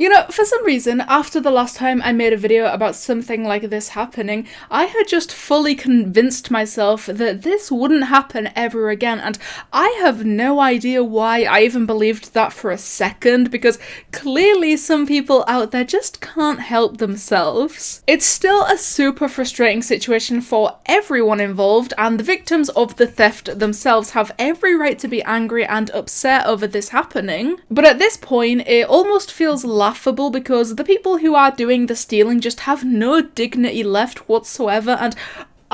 You know, for some reason, after the last time I made a video about something like this happening, I had just fully convinced myself that this wouldn't happen ever again, and I have no idea why I even believed that for a second, because clearly some people out there just can't help themselves. It's still a super frustrating situation for everyone involved, and the victims of the theft themselves have every right to be angry and upset over this happening. But at this point, it almost feels laughable because the people who are doing the stealing just have no dignity left whatsoever, and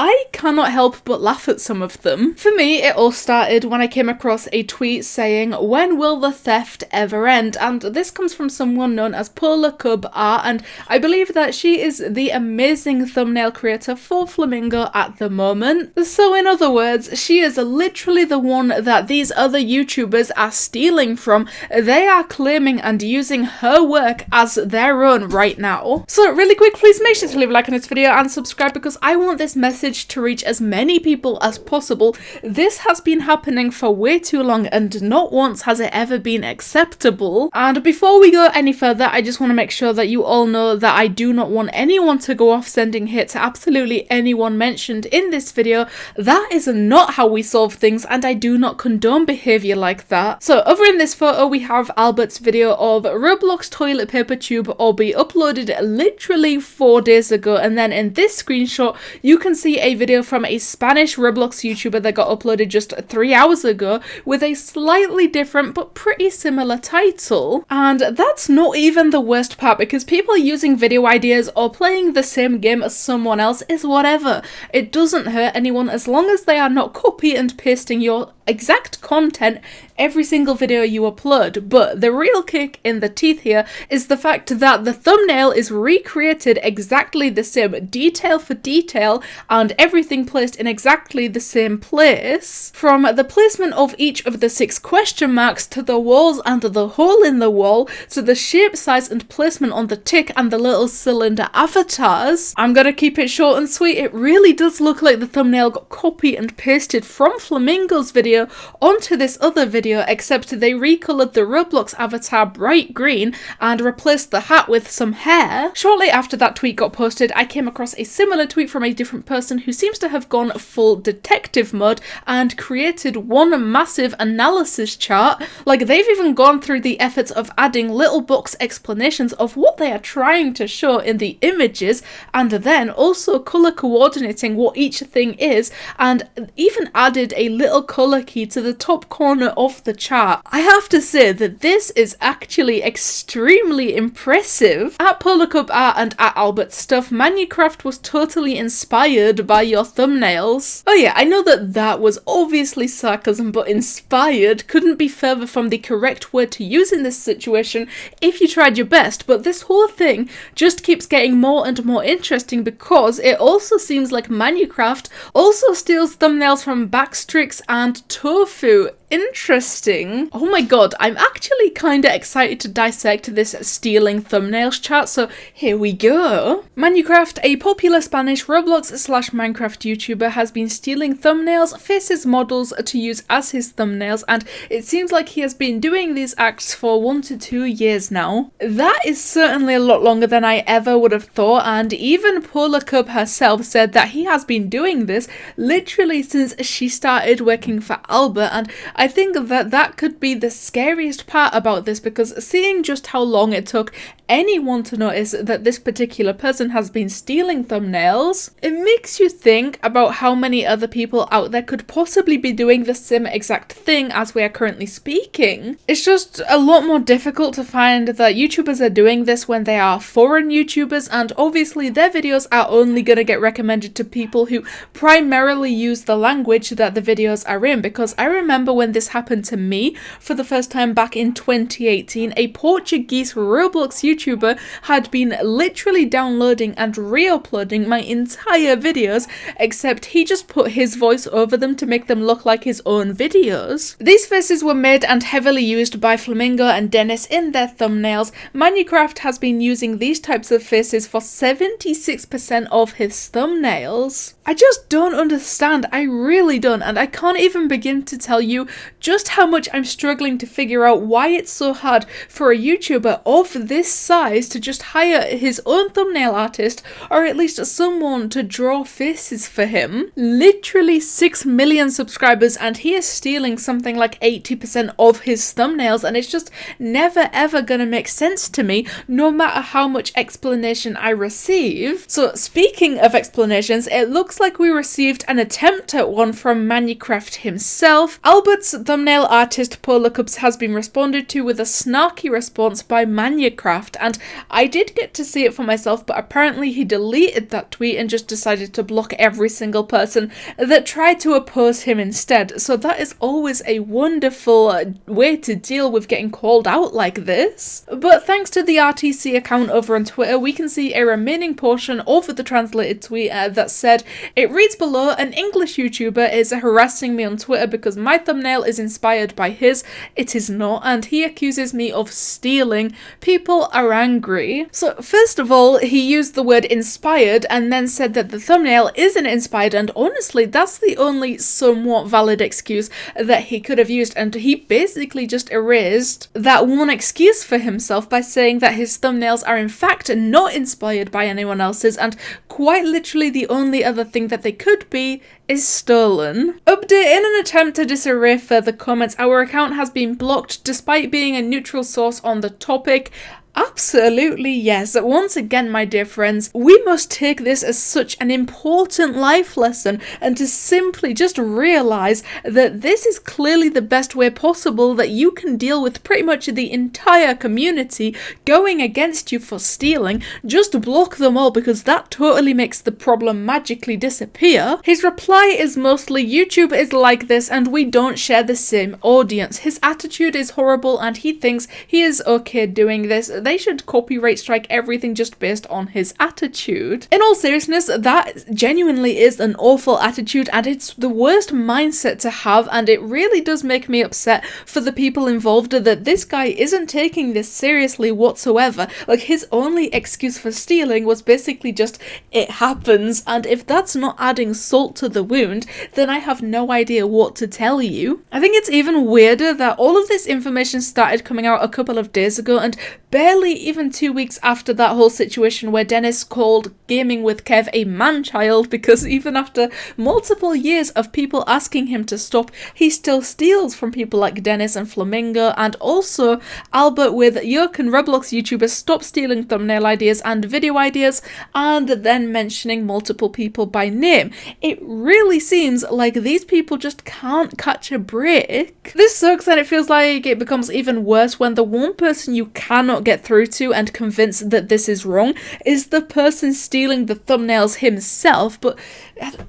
I cannot help but laugh at some of them. For me, it all started when I came across a tweet saying, "When will the theft ever end?" And this comes from someone known as plea, and I believe that she is the amazing thumbnail creator for Flamingo at the moment. So in other words, she is literally the one that these other YouTubers are stealing from. They are claiming and using her work as their own right now. So really quick, please make sure to leave a like on this video and subscribe because I want this message to reach as many people as possible. This has been happening for way too long and not once has it ever been acceptable. And before we go any further, I just want to make sure that you all know that I do not want anyone to go off sending hate to absolutely anyone mentioned in this video. That is not how we solve things, and I do not condone behaviour like that. So over in this photo we have Albert's video of Roblox toilet paper tube or be uploaded literally 4 days ago, and then in this screenshot you can see a video from a Spanish Roblox YouTuber that got uploaded just 3 hours ago with a slightly different but pretty similar title. And that's not even the worst part, because people using video ideas or playing the same game as someone else is whatever. It doesn't hurt anyone as long as they are not copy and pasting your exact content every single video you upload. But the real kick in the teeth here is the fact that the thumbnail is recreated exactly the same, detail for detail, and everything placed in exactly the same place. From the placement of each of the 6 question marks to the walls and the hole in the wall to the shape, size and placement on the tick and the little cylinder avatars. I'm gonna keep it short and sweet. It really does look like the thumbnail got copy and pasted from Flamingo's video onto this other video, except they recolored the Roblox avatar bright green and replaced the hat with some hair. Shortly after that tweet got posted, I came across a similar tweet from a different person who seems to have gone full detective mode and created one massive analysis chart. Like, they've even gone through the efforts of adding little box explanations of what they are trying to show in the images, and then also color coordinating what each thing is, and even added a little color key to the top corner of the chart. I have to say that this is actually extremely impressive. At Polarcup Art and at Albert Stuff, Minecraft was totally inspired by your thumbnails. Oh yeah, I know that was obviously sarcasm, but inspired couldn't be further from the correct word to use in this situation if you tried your best. But this whole thing just keeps getting more and more interesting because it also seems like Minecraft also steals thumbnails from Backstrix and Tofu. Interesting. Oh my god, I'm actually kinda excited to dissect this stealing thumbnails chart, so here we go. Minecraft, a popular Spanish Roblox/Minecraft YouTuber, has been stealing thumbnails, faces, models to use as his thumbnails, and it seems like he has been doing these acts for 1 to 2 years now. That is certainly a lot longer than I ever would have thought, and even Polar Cub herself said that he has been doing this literally since she started working for Albert, and I think that could be the scariest part about this, because seeing just how long it took anyone to notice that this particular person has been stealing thumbnails, it makes you think about how many other people out there could possibly be doing the same exact thing as we are currently speaking. It's just a lot more difficult to find that YouTubers are doing this when they are foreign YouTubers, and obviously their videos are only going to get recommended to people who primarily use the language that the videos are in, because I remember when this happened to me for the first time back in 2018, a Portuguese Roblox YouTuber had been literally downloading and re-uploading my entire videos, except he just put his voice over them to make them look like his own videos. These faces were made and heavily used by Flamingo and Dennis in their thumbnails. Minecraft has been using these types of faces for 76% of his thumbnails. I just don't understand, I really don't, and I can't even begin to tell you just how much I'm struggling to figure out why it's so hard for a YouTuber of this size to just hire his own thumbnail artist, or at least someone to draw faces for him. Literally 6 million subscribers, and he is stealing something like 80% of his thumbnails, and it's just never ever gonna make sense to me, no matter how much explanation I receive. So speaking of explanations, it looks like we received an attempt at one from Minecraft himself. Albert's thumbnail artist Polarcups has been responded to with a snarky response by Minecraft, and I did get to see it for myself, but apparently he deleted that tweet and just decided to block every single person that tried to oppose him instead. So that is always a wonderful way to deal with getting called out like this. But thanks to the RTC account over on Twitter, we can see a remaining portion of the translated tweet that said, it reads below, an English YouTuber is harassing me on Twitter because my thumbnail is inspired by his. It is not, and he accuses me of stealing. People are angry. So first of all, he used the word inspired and then said that the thumbnail isn't inspired, and honestly that's the only somewhat valid excuse that he could have used, and he basically just erased that one excuse for himself by saying that his thumbnails are in fact not inspired by anyone else's, and quite literally the only other thing that they could be is stolen. Update: in an attempt to disarray further comments, our account has been blocked despite being a neutral source on the topic. Absolutely yes. Once again, my dear friends, we must take this as such an important life lesson, and to simply just realise that this is clearly the best way possible that you can deal with pretty much the entire community going against you for stealing. Just block them all, because that totally makes the problem magically disappear. His reply is mostly, YouTube is like this and we don't share the same audience. His attitude is horrible and he thinks he is okay doing this. They should copyright strike everything just based on his attitude. In all seriousness, that genuinely is an awful attitude, and it's the worst mindset to have, and it really does make me upset for the people involved that this guy isn't taking this seriously whatsoever. Like, his only excuse for stealing was basically just, it happens, and if that's not adding salt to the wound, then I have no idea what to tell you. I think it's even weirder that all of this information started coming out a couple of days ago, and barely even 2 weeks after that whole situation where Dennis called Gaming with Kev a man-child, because even after multiple years of people asking him to stop, he still steals from people like Dennis and Flamingo, and also Albert with Yo, can Roblox YouTubers stop stealing thumbnail ideas and video ideas, and then mentioning multiple people by name. It really seems like these people just can't catch a break. This sucks, and it feels like it becomes even worse when the one person you cannot get through to and convince that this is wrong is the person stealing the thumbnails himself. But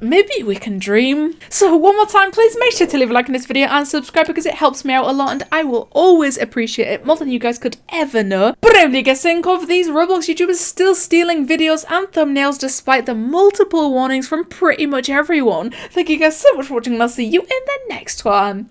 maybe we can dream. So one more time, please make sure to leave a like in this video and subscribe, because it helps me out a lot and I will always appreciate it more than you guys could ever know. But only guessing of these Roblox YouTubers still stealing videos and thumbnails despite the multiple warnings from pretty much everyone. Thank you guys so much for watching, and I'll see you in the next one.